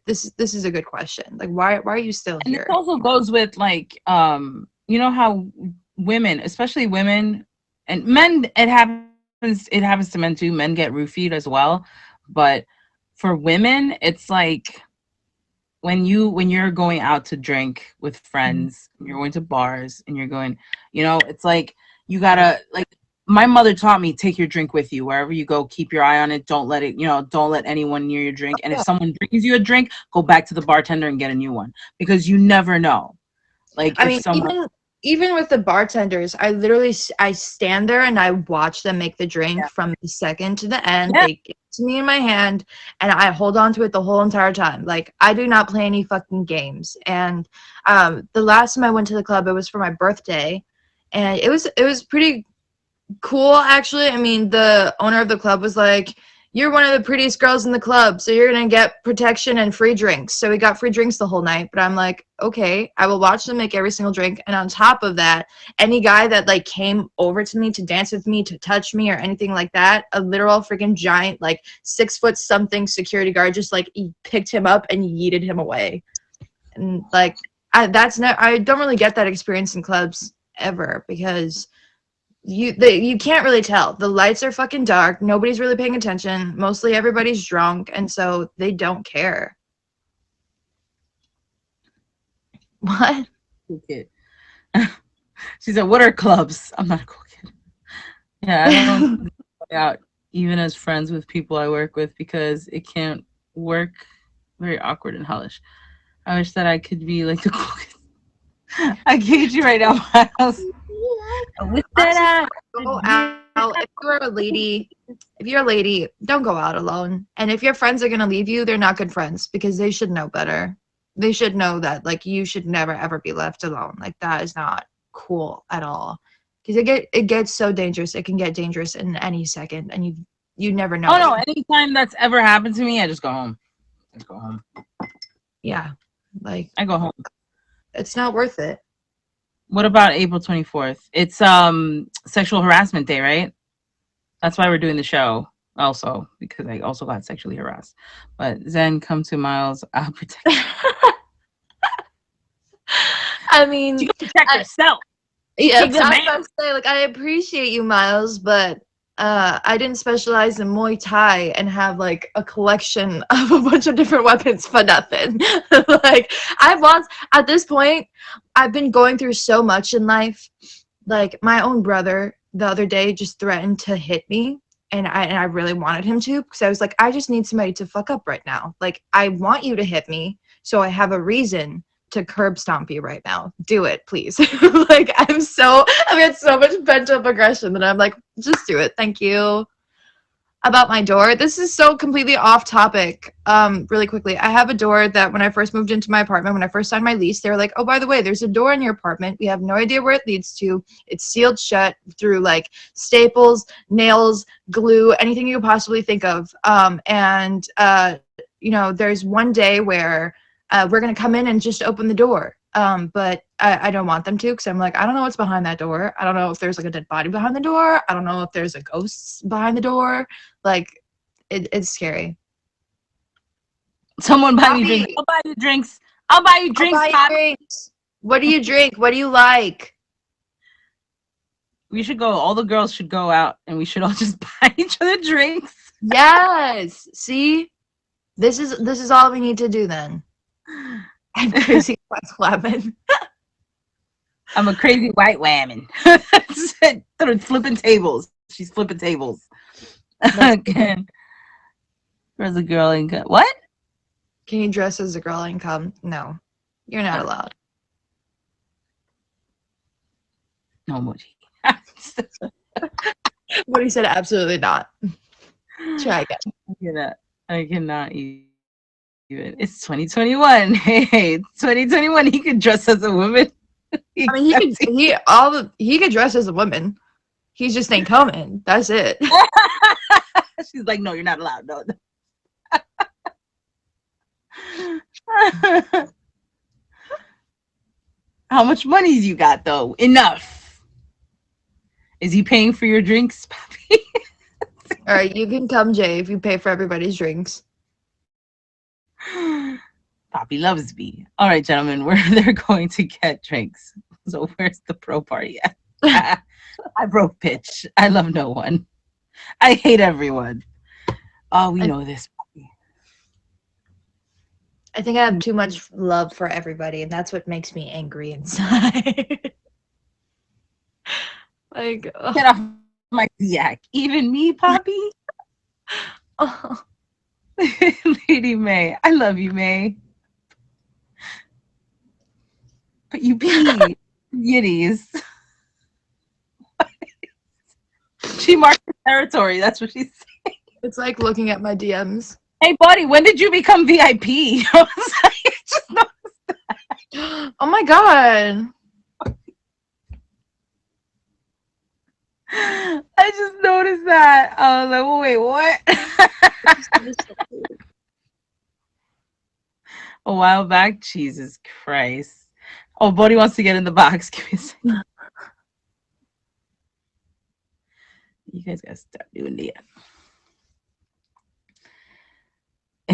this is a good question. Like, why are you still And here? this also goes with, like, you know how women, especially women and men, it happens to men too. Men get roofied as well. But for women, it's like when you're going out to drink with friends, you're going to bars and you're going, it's like you gotta, like, my mother taught me, take your drink with you wherever you go, keep your eye on it, don't let it, don't let anyone near your drink. And if someone brings you a drink, go back to the bartender and get a new one, because you never know. Like, I if mean, someone, even with the bartenders, I stand there and I watch them make the drink from the second to the end. yeah, They give it to me in my hand, and I hold on to it the whole entire time. Like, I do not play any fucking games. And the last time I went to the club, it was for my birthday, and it was pretty cool, actually. I mean, the owner of the club was like, "You're one of the prettiest girls in the club, so you're gonna get protection and free drinks." So we got free drinks the whole night. But I'm like, okay, I will watch them make every single drink. And on top of that, any guy that, like, came over to me to dance with me, to touch me or anything like that, a literal freaking giant, like, 6 foot something security guard just, like, he picked him up and yeeted him away. And, like, I don't really get that experience in clubs ever, because you can't really tell. The lights are fucking dark. Nobody's really paying attention. Mostly everybody's drunk, and so they don't care. What? cool kid. She said, "What are clubs?" I'm not a cool kid. Yeah, I don't go out even as friends with people I work with, because it can't work. Very awkward and hellish. I wish that I could be like the cool kid. I gauge you right now, Miles. With that, Go out. If you're a lady, don't go out alone. And if your friends are gonna leave you, they're not good friends, because they should know better. They should know that, like, you should never ever be left alone. Like, that is not cool at all. Because it gets so dangerous. It can get dangerous in any second, and you never know. oh no, anytime that's ever happened to me, I just go home. Just go home. Yeah, like, I go home. it's not worth it. What about April 24th? It's sexual harassment day, right? That's why we're doing the show also, because I also got sexually harassed. But Zen, come to Miles. I'll protect you. I mean, You can protect yourself. yeah, I Keep was the man. about to say, like, I appreciate you, Miles, but I didn't specialize in Muay Thai and have, like, a collection of a bunch of different weapons for nothing. Like, at this point, I've been going through so much in life. Like, my own brother the other day just threatened to hit me, and I really wanted him to, because I was like, I just need somebody to fuck up right now. Like, I want you to hit me, so I have a reason to curb stomp you right now. Do it, please. Like, I've got so much pent up aggression that I'm like, just do it. Thank you. About my door, this is so completely off topic. Really quickly, I have a door that when I first moved into my apartment, when I first signed my lease, they were like, oh, by the way, there's a door in your apartment. We have no idea where it leads to. It's sealed shut through, like, staples, nails, glue, anything you could possibly think of. There's one day where we're going to come in and just open the door. But I don't want them to, because I'm like, I don't know what's behind that door. I don't know if there's, like, a dead body behind the door. I don't know if there's a ghost behind the door. Like, it's scary. Someone buy me Bobby. drinks. I'll buy you drinks. I'll buy you drinks, I'll buy you Bobby. drinks. What do you drink? What do you like? We should go. All the girls should go out, and we should all just buy each other drinks. Yes. See? This is all we need to do then. I'm crazy woman. I'm a crazy white woman. Flipping tables. She's flipping tables. Again. Where's the girl in what? Can you dress as a girl and come? No. You're not allowed. No emoji. What he said, absolutely not. Try again. I cannot even. It's 2021. Hey, it's 2021. He could dress as a woman. I mean, he could dress as a woman. He just ain't coming. That's it. She's like, no, you're not allowed. No. How much money you got though? Enough. Is he paying for your drinks, Pappy? All right, you can come, Jay, if you pay for everybody's drinks. Poppy loves me. All right, gentlemen, where they're going to get drinks. So where's the pro party at? I broke pitch. I love no one. I hate everyone. Oh, we I, know this. I think I have too much love for everybody, and that's what makes me angry inside. Like, Get off my yak. Even me, Poppy? oh. Lady May. I love you, May. But you pee. Yiddies. She marked the territory. That's what she said. It's like looking at my DMs. Hey, buddy, when did you become VIP? I was like, just know. Oh my god. I just noticed that. I was like, well, wait, what? A while back? Jesus Christ. Oh, Buddy wants to get in the box. Give me a second. You guys gotta stop doing that.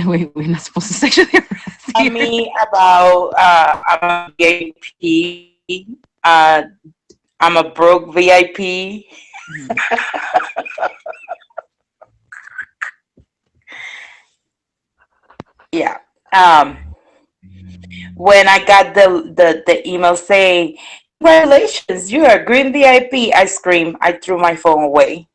Wait, we're not supposed to sexually harass Tell here. me about I'm a VIP. I'm a broke VIP. Yeah. When I got the email saying, "Congratulations, you are a green VIP," I screamed. I threw my phone away.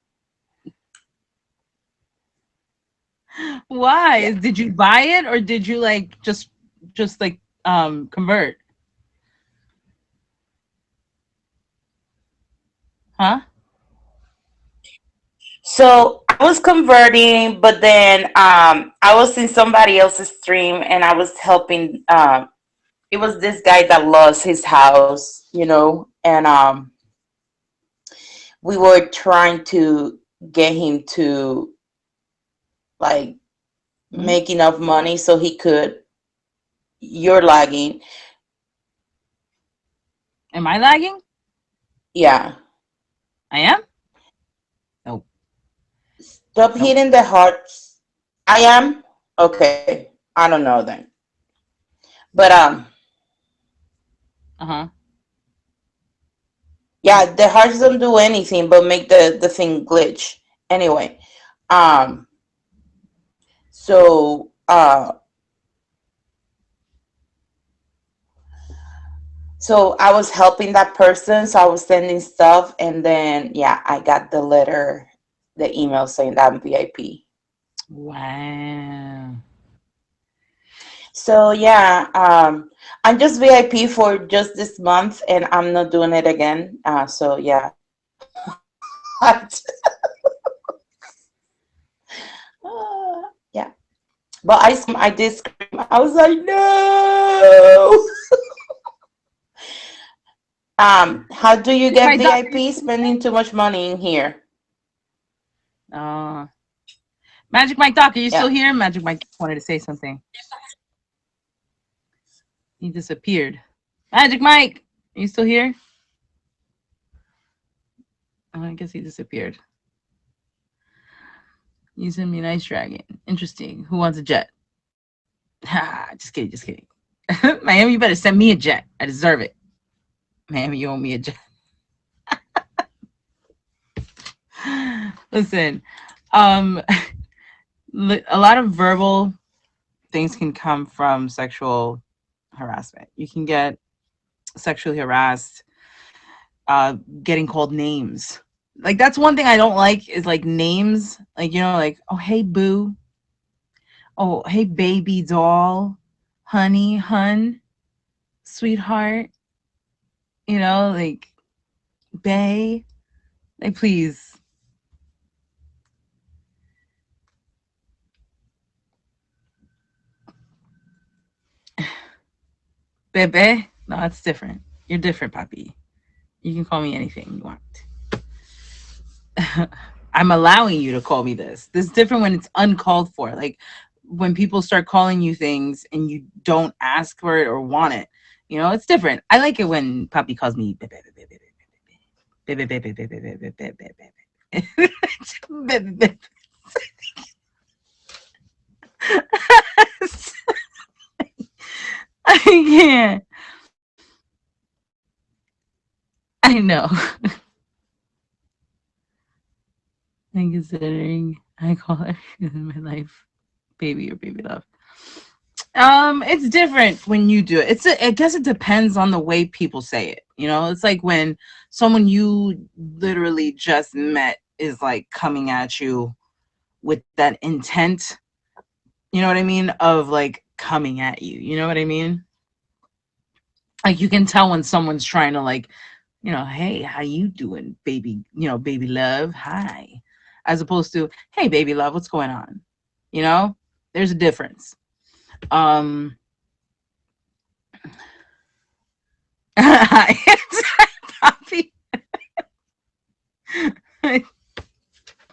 Why? Yeah. Did you buy it or did you like just like convert? Huh? So I was converting, but then I was in somebody else's stream and I was helping. It was this guy that lost his house, and we were trying to get him to like make enough money so he could. You're lagging. Am I lagging? Yeah. I am? Nope. Stop Nope. hitting the hearts. I am? Okay. I don't know then. But Uh-huh. yeah, the hearts don't do anything but make the thing glitch. Anyway, um so so I was helping that person, so I was sending stuff, and then yeah, I got the email saying that I'm VIP. Wow. So yeah, I'm just VIP for just this month, and I'm not doing it again. So yeah. Yeah, but I did scream. I was like, no. How do you get My doctor- VIP? Spending too much money in here. Magic Mike Doc, are you still Yeah. here? Magic Mike wanted to say something. He disappeared. Magic Mike, are you still here? Oh, I guess he disappeared. You sent me an ice dragon. Interesting. Who wants a jet? Ha, just kidding, just kidding. Miami, you better send me a jet. I deserve it. Miami, you owe me a jet. Listen, a lot of verbal things can come from sexual harassment. You can get sexually harassed, getting called names. Like that's one thing I don't like is like names. Like like oh hey boo, oh hey baby doll, honey, hun, sweetheart. Like bae. Like please. Bebe. No, that's different. You're different, Papi. You can call me anything you want. I'm allowing you to call me this. This is different when it's uncalled for. Like when people start calling you things and you don't ask for it or want it. You know, it's different. I like it when Poppy calls me baby, baby, baby, baby, baby, baby, baby, baby, baby, baby. I can't. I know. And considering I call her in my life baby or baby love. It's different when you do it. I guess it depends on the way people say it. You know, it's like when someone you literally just met is like coming at you with that intent, you know what I mean, of like coming at you. You know what I mean? Like you can tell when someone's trying to like, you know, hey, how you doing, baby, you know, baby love, hi. As opposed to, hey, baby love, what's going on? You know, there's a difference. Poppy.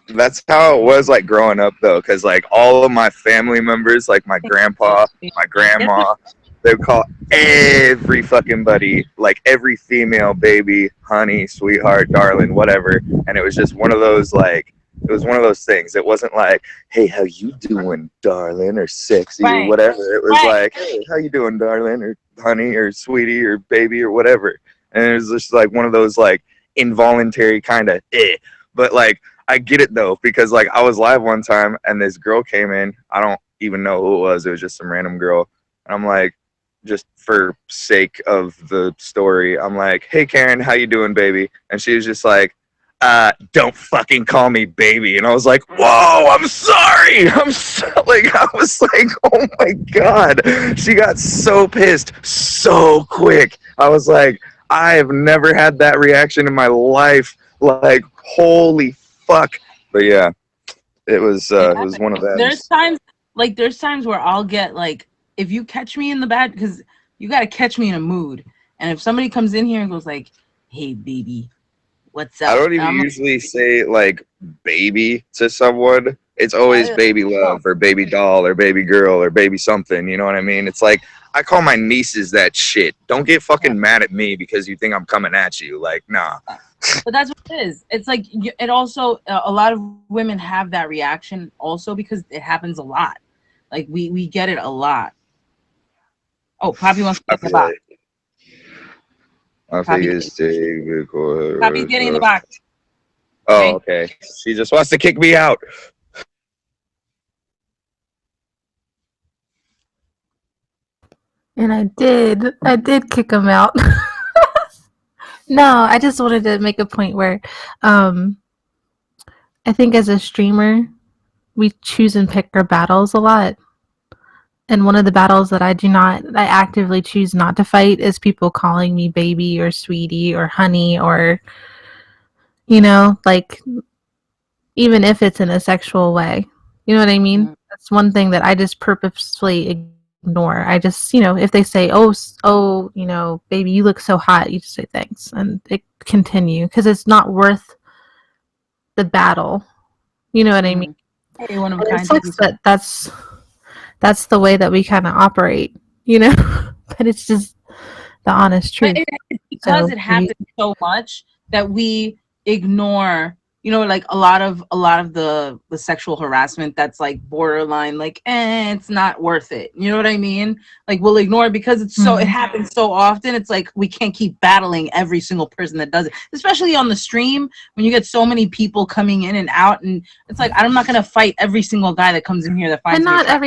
That's how it was like growing up though, because like all of my family members, like my grandpa, my grandma, they would call every fucking buddy, like every female, baby, honey, sweetheart, darling, whatever. And it was just one of those like, it was one of those things. It wasn't like, hey, how you doing, darling, or sexy or Right. whatever. It was Right. like, hey, how you doing, darling, or honey, or sweetie, or baby, or whatever. And it was just like one of those like involuntary kind of but like I get it though, because like I was live one time and this girl came in. I don't even know who it was. It was just some random girl. And I'm like, just for sake of the story, I'm like, hey Karen, how you doing, baby? And she was just like, don't fucking call me baby. And I was like, whoa, I'm sorry. Like, I was like, oh my God. She got so pissed so quick. I was like, I've never had that reaction in my life. Like, holy fuck. But yeah, it was one of There's them. times where I'll get like, if you catch me in the bad, because you got to catch me in a mood. And if somebody comes in here and goes like, hey baby, what's I up? don't And even I'm usually say like baby to someone. It's always like, baby love or baby doll or baby girl or baby something. You know what I mean? It's like I call my nieces that shit. Don't get fucking mad at me because you think I'm coming at you. Like, nah. but that's what it is. It's like it also a lot of women have that reaction also because it happens a lot. Like we get it a lot. Oh, Poppy wants to I get in the feel box. like I think Poppy, it's take Poppy's getting in the box. Oh, Okay. okay. She just wants to kick me out. And I did kick him out. No, I just wanted to make a point where um, I think as a streamer, we choose and pick our battles a lot. And one of the battles that I actively choose not to fight is people calling me baby or sweetie or honey or, like, even if it's in a sexual way. You know what I mean? Mm-hmm. That's one thing that I just purposefully ignore. I just, if they say, oh, baby, you look so hot, you just say thanks and it continue because it's not worth the battle. You know what I mean? Hey, one of a And it kind. sucks that that's the way that we kind of operate, but it's just the honest But truth. it's because So it happens so much that we ignore, like a lot of the sexual harassment that's like borderline, like, it's not worth it. You know what I mean? Like we'll ignore it because it happens so often. It's like we can't keep battling every single person that does it, especially on the stream when you get so many people coming in and out, and it's like I'm not gonna fight every single guy that comes in here that finds and me not attractive.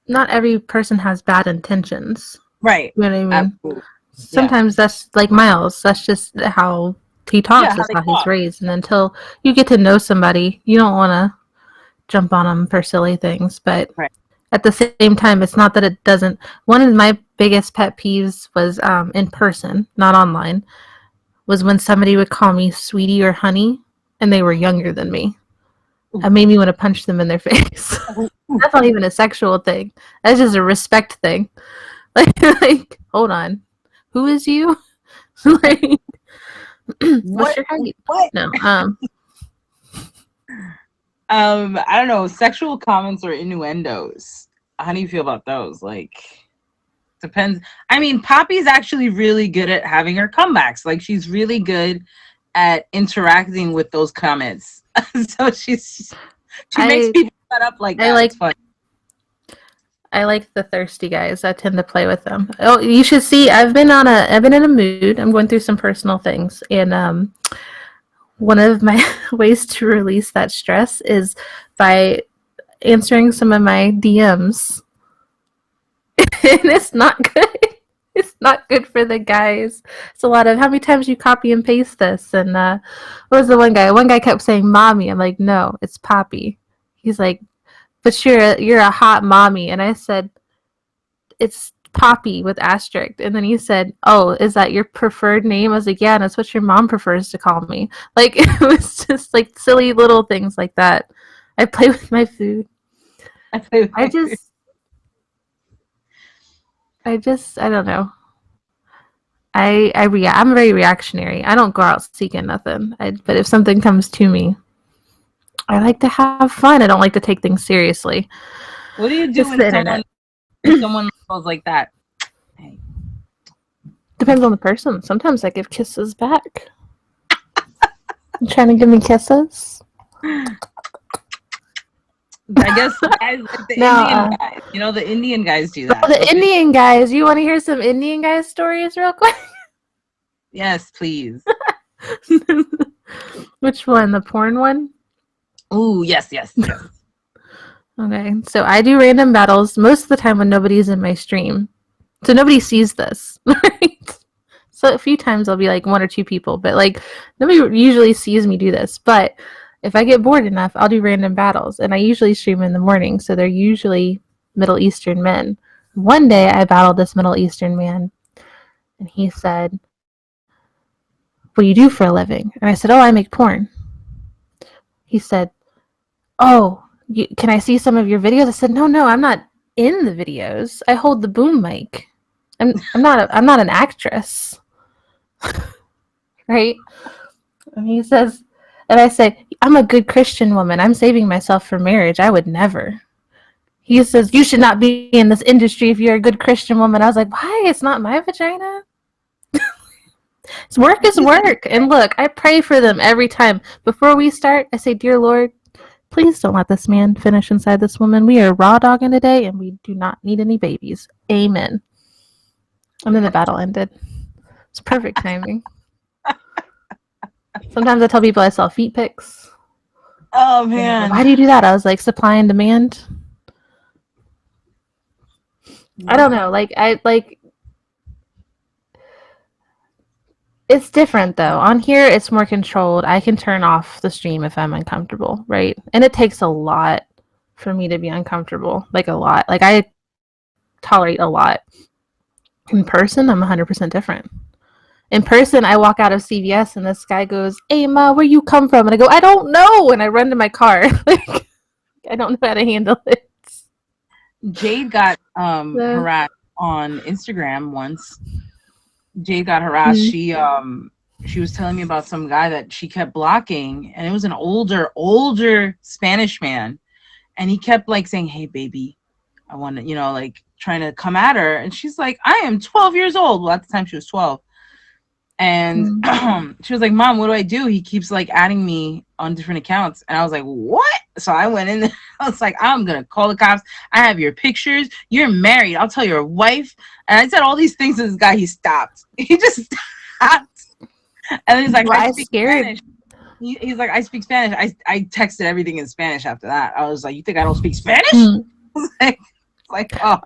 not every person has bad intentions. Right. You know what I mean? Absolutely. Sometimes that's like Miles. That's just how he talks. Yeah, how That's they how he's talk. raised. And until you get to know somebody, you don't want to jump on them for silly things. But Right. at the same time, it's not that it doesn't. One of my biggest pet peeves was in person, not online, was when somebody would call me sweetie or honey and they were younger than me. It made me want to punch them in their face. That's not even a sexual thing. That's just a respect thing. Like, hold on. Who is you? Like, what's your height? What? No, I don't know, sexual comments or innuendos. How do you feel about those? Like, depends. I mean, Poppy's actually really good at having her comebacks. Like, she's really good at interacting with those comments. So she makes I people shut up like I that. like It's fun. I like the thirsty guys. I tend to play with them. Oh, you should see. I've been in a mood. I'm going through some personal things, and one of my ways to release that stress is by answering some of my DMs, and it's not good. It's not good for the guys. It's a lot of how many times you copy and paste this, and what was the one guy? One guy kept saying "mommy." I'm like, no, it's Poppy. He's like, but you're a hot mommy, and I said it's Poppy with asterisk. And then he said, oh, is that your preferred name? I was like, yeah, and that's what your mom prefers to call me. Like, it was just like silly little things like that. I play with my food. I play with I don't know. I'm very reactionary. I don't go out seeking nothing. But if something comes to me, I like to have fun. I don't like to take things seriously. What do you do Just when the internet. someone goes like that? Hey. Depends on the person. Sometimes I give kisses back. You trying to give me kisses? I guess guys like the No, Indian guys. You know, the Indian guys do that. The Indian guys. You want to hear some Indian guys stories real quick? Yes, please. Which one? The porn one? Ooh, yes. Okay, so I do random battles most of the time when nobody's in my stream. So nobody sees this, right? So a few times I'll be like one or two people, but like nobody usually sees me do this. But if I get bored enough, I'll do random battles. And I usually stream in the morning, so they're usually Middle Eastern men. One day I battled this Middle Eastern man, and he said, what do you do for a living? And I said, oh, I make porn. He said, oh, can I see some of your videos? I said, no, I'm not in the videos. I hold the boom mic. I'm not an actress. Right? And he says, and I say, I'm a good Christian woman. I'm saving myself for marriage. I would never. He says, you should not be in this industry if you're a good Christian woman. I was like, why? It's not my vagina. Work is work. And look, I pray for them every time. Before we start, I say, dear Lord, please don't let this man finish inside this woman. We are raw dogging today, and we do not need any babies. Amen. And then the battle ended. It's perfect timing. Sometimes I tell people I sell feet pics. Oh man. Why do you do that? I was like, supply and demand. I don't know. It's different though. On here, it's more controlled. I can turn off the stream if I'm uncomfortable, right? And it takes a lot for me to be uncomfortable. Like a lot. Like I tolerate a lot. In person, I'm 100% different. In person, I walk out of CVS and this guy goes, hey, Ma, where you come from? And I go, I don't know. And I run to my car. Like, I don't know how to handle it. Jade got harassed on Instagram once. Jade got harassed. Mm-hmm. She was telling me about some guy that she kept blocking, and it was an older Spanish man, and he kept like saying, hey baby, I want to, like trying to come at her, and she's like, I am 12 years old. Well, at the time she was 12. And she was like, Mom, what do I do? He keeps like adding me on different accounts. And I was like, what? So I went in there. I was like, I'm going to call the cops. I have your pictures. You're married. I'll tell your wife. And I said all these things to this guy. He stopped. He just stopped. And then he's like, I speak Spanish. He's like, I speak Spanish. I texted everything in Spanish after that. I was like, you think I don't speak Spanish?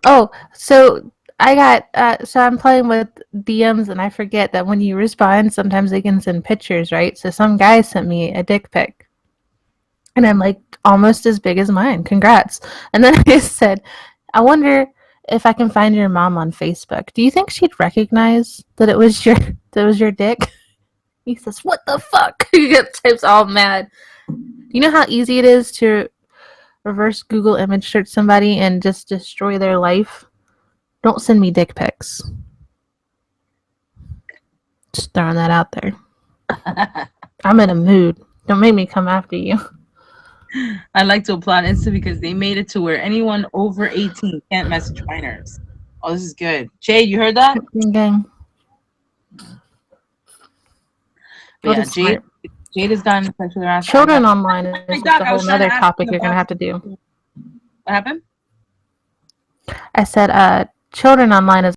Oh. So I got so I'm playing with DMs, and I forget that when you respond, sometimes they can send pictures, right? So some guy sent me a dick pic, and I'm like, almost as big as mine. Congrats. And then I said, I wonder if I can find your mom on Facebook. Do you think she'd recognize that it was your dick? He says, what the fuck? He gets all mad. You know how easy it is to reverse Google image search somebody and just destroy their life? Don't send me dick pics. Just throwing that out there. I'm in a mood. Don't make me come after you. I like to applaud Insta because they made it to where anyone over 18 can't message minors. Oh, this is good. Jade, you heard that? Gang. But What yeah, is smart? Jade has gotten sexually harassed. Children online is My just God, a I whole was trying to nother ask topic in you're the gonna box. have to do. What happened? I said, children online is